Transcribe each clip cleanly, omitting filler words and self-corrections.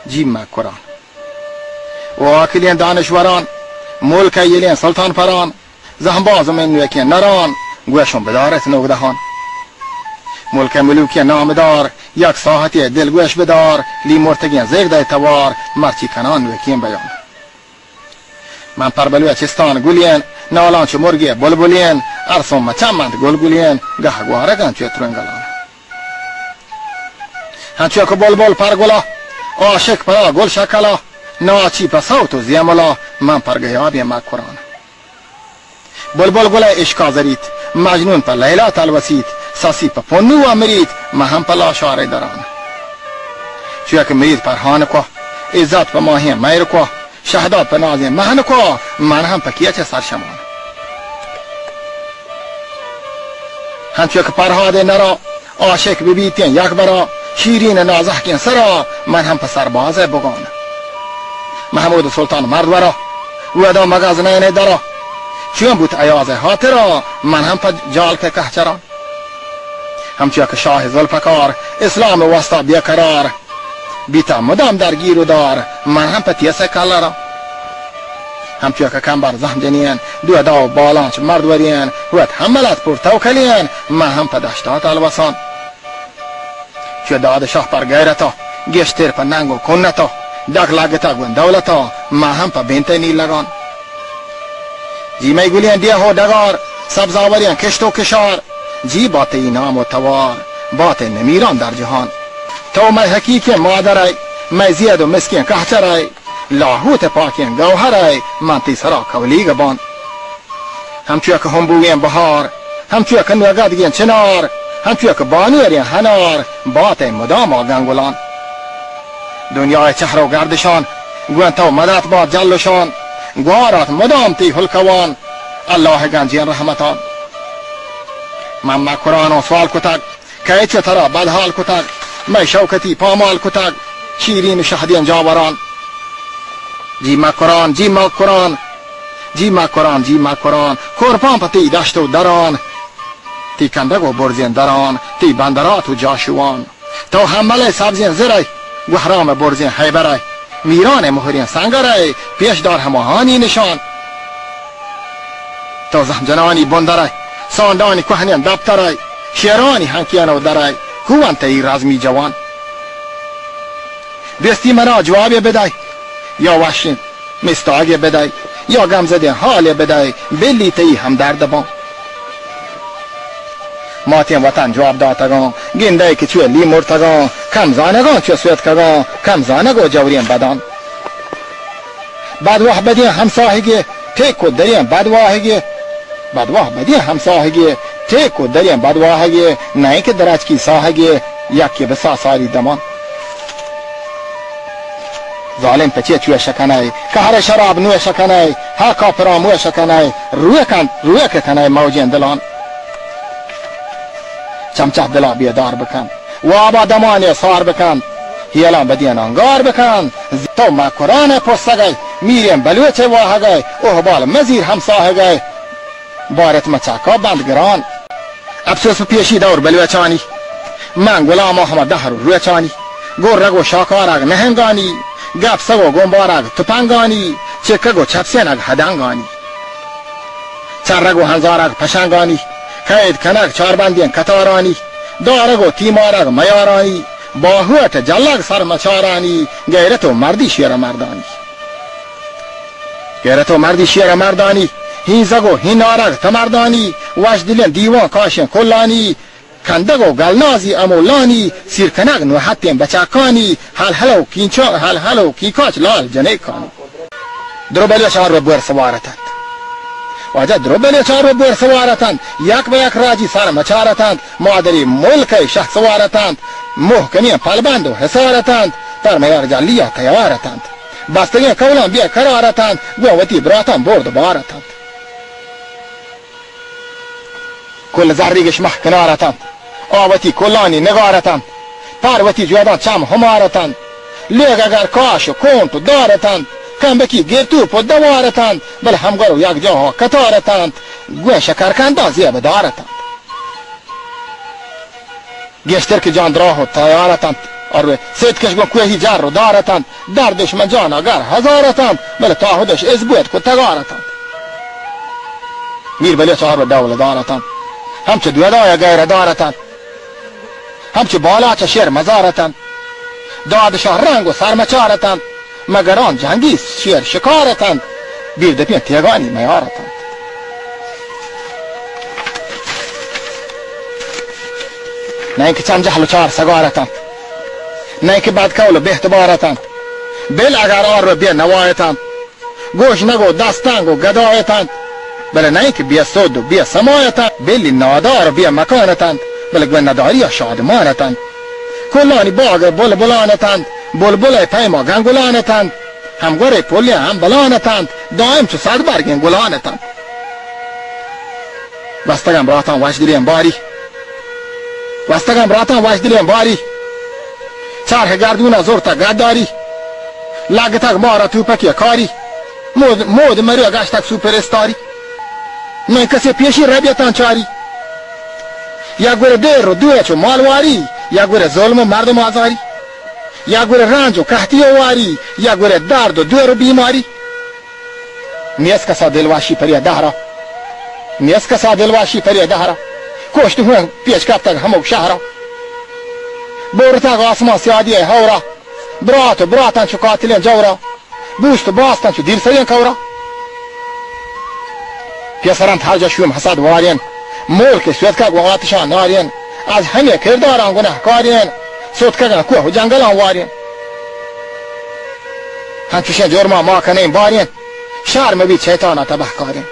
جیم مکران و آکلین دانشوران ملک یلین سلطان پران زهنباز من نوکی نران گوشون بدارت نوگدهان ملک ملوکی نامدار یک ساحتی دلگوش بدار لی مرتگین زیگده توار مرچی کنان وکیم بیان من پربلوی چستان گلین نالان چه مرگی بلبلین ارسون مچمند گلگلین گه گوارگان چه ترنگلان هنچو که بلبل پرگلا عاشق پرا گل شکلا ناچی پا صوت و زیملا من پرگه آبی مکران بلبل گل اشکا زرید مجنون پا لیلا تلوسید ساسی پا پنو و مرید مهم پا لاشاره دران چویا که مرید پرهان کو عزت پا ماهی میر کو شهدات پا نازی مهن کو من هم پا کیه چه سرشمان هنچویا که پرهاده نرا عاشق ببیتین یک برا شیرین نازح کن سرا من هم پا سربازه بگان محمود سلطان مرد ورا ودا مغازنین درا چون بود عیاز حاطرا من هم پا جال که کهچرا همچون که شاه ذوالفقار اسلام وسطا بیقرار بیتا مدام درگیر و دار من هم پا تیسه کلرا همچون که کمبر زهم جنین دو داو بالانچ مرد ورین وید حملت پر توکلین من هم پا دشتات الوسان چون داد شاه پر غیرتا گشتر پا ننگو کنتا دک لگتا گون دولتا من هم پا بینت نیل لگان جیمه گلین دیه و دگار سبزاورین کشت و کشار جی بات اینام و توار بات نمیران در جهان تو می حقیقی مادرای می زید و مسکین کهچرای لاهوت پاکین گوهرای من تی سرا کولی گبان همچویا که هم بوین بهار همچویا که نوگدگین چنار همچویا که بانیرین هنار بات مدام آگنگولان دنیای چهر و گردشان گوین تو مدت با جلشان گوارات مدام تی حلکوان الله گنجین رحمتان من مکران و سوال کتگ که ایچه ترا بدحال کتگ می شوکتی پامال کتگ شیرین شهدین جاوران جی مکران جی مکران جی مکران جی مکران کرپان پا تی دشت و دران تی کندگ و برزین دران تی بندرات و جاشوان تو حمله سبزین زرای گوهرام برزین حیبرای میران مهرین سنگرای پیش دار هماهانی نشان تو زهمجنانی بندرای ساندانی کهنین دبترای شیرانی هنکین و درای کوان تی رزمی جوان بیستی مرا جوابی بدای یا وحشین مستاگی بدای یا گمزدین حالی بدای بلی تی هم درد بان ماتین وطن جواب داتگان گنده که چوی لی مرتگان کم زانگان چوی سویت کگان کم زانگو جورین بدان بدواه بدین همساهگی تیکو درین بدواهگی بدواه بدین همساهگی تیکو درین بدواهگی نه که درج کی ساهگی یکی بسا سالی دمان ظالم پچه چوی شکنه که هر شراب نوی شکنه هر کافران موی شکنه روی کتنه موجین دلان چمچه دلا بیدار بکن و آبا دمانی سار بکن هیلان بدین انگار بکن تو مکران پستگی میریم بلوچ واهگی احبال مزیر همساهگی بارت مچکا بندگران افسوس پیشی دور بلوچانی من غلام محمد دهر روی چانی گرگ و شاکارگ نهنگانی گپ سگ و گنبارگ تپنگانی چکگ و چپسینگ هدنگانی چرگ و هنزارگ پشنگانی قید کنگ چاربندین کتارانی دارگ و تیمارگ میارانی باهوت جلگ سرمچارانی غیرت و مردی شیر مردانی غیرت و مردی شیر مردانی هینزگ و هینارگ تمردانی وشدلین دیوان کاشین کلانی کندگ و گلنازی امولانی سیرکنگ نوحتین بچکانی هل هلو کیکاچ لال جنیکانی دروبلی چهار به بور سوارتند واجه دروبلی چهار به بور سوارتند یک به یک راجی سر مچارتند مادری ملک شه سوارتند محکمی پلبند و حسارتند در میار جلیا تیارتند بستگی کولان بیا کرارتند گووتی براتان برد بارتند کل زریگش مح کنارتند آوتی کلانی نگارتند پروتی جوادان چم همارتند لیگ اگر کاش و کنت و دارتند کم بکی گرتوپ و دوارتند بل همگر و یک جاها کتارتند گوه شکرکندان زیب دارتند گشتر که جان دراه و تیارتند آره سید کشگون کوهی جر رو دارتند، دردش من جان اگر هزارتند، بله تا خودش از بود که تگارتند. میر بلی چهار رو دول دارتند، همچه دویدای غیر دارتند، همچه بالا چه شیر مزارتند، دادشاه رنگ و سرمچارتند، مگران جنگی شیر شکارتند، بیر دپین تیگانی میارتند. نه اینکه چند جهل و چار سگارتند، نه اینکه بدکول و بهتبارتند، بل اگر آن رو بیا نوایتند، گوش نگو دستنگ و گدایتند، بله نه اینکه بیا سود و بیا سمایتند، بلی نادار و بیا مکانتند، بله گوه نداری یا شادمانتند، کلانی باغ بلبلانتند، بلبل پیما گنگولانتند، همگوره پولی هم بلانتند، دائم چو صد برگین گلانتند. بستگم براتان وجدلیم باری، بستگم براتان وجدلیم باری، چرخ گردون زورتا گرداری، لگتک مارا توپکی کاری، مود مریا گشتک سوپر استاری، نه کسی پیشی ربیتان چاری، یک گوره دیر رو دوی چو مالواری، یک گوره ظلم و مردم آزاری، یک گوره رنج و قحطی و واری، یک گوره درد و دور و بیماری. نیست کسا دلواشی پریه دهرا، نیست کسا دلواشی پریه دهرا، کشت هون پیش کفتک همو شهرا، بورتک آسمان سیادی هورا، برات و براتن چو قاتلین جورا، بوشت و باستن چو دیر سرین کورا. پیسران ترجا شوم حسد وارین، ملک سویدکک و آتشان نارین، از همه کرداران گناه کارین، سودکگن کوه و جنگلان وارین. همچوشن جرما ما کنیم بارین، شرم بید شیطانا تبه کارین،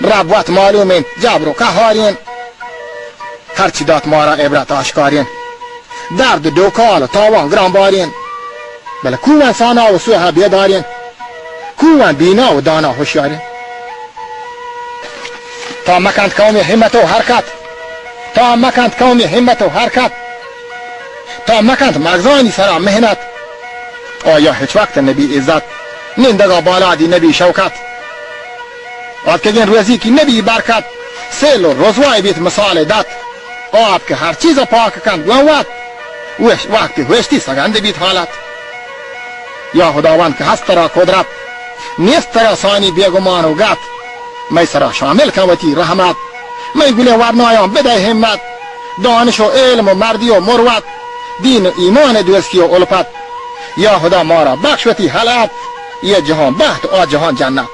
ربوت معلومین جبر و قهارین، هرچی دات ما را عبرت آشکارین، درد و دوکال و تاوان گران بارین، بله کوان سانا و سوها بیدارین، کوان بینا و دانا هوشیارین. تا مکند قومی همت و حرکت، تا مکند قومی همت و حرکت، تا مکند مغزانی سرا مهنت، آیا هیچ وقت نبی عزت نندگا بالا دی نبی شوکت، آب که گین روزی کی نبی برکت، سیل و رزوای بیت مثال دت، آب که هر چیز پاک کند گوت، وقتی وشتی سگند بیت حالت. یا خداوند که هست ترا قدرت، نیست ترا ثانی بیگمان و گت، می سرا شامل کنوتی رحمت، می گوله ورنایان بده همت، دانش و علم و مردی و مروت، دین و ایمان دوستی و الفت. یا خدا ما را بخشوتی حلت، یه جهان بحت و آ جهان جنت.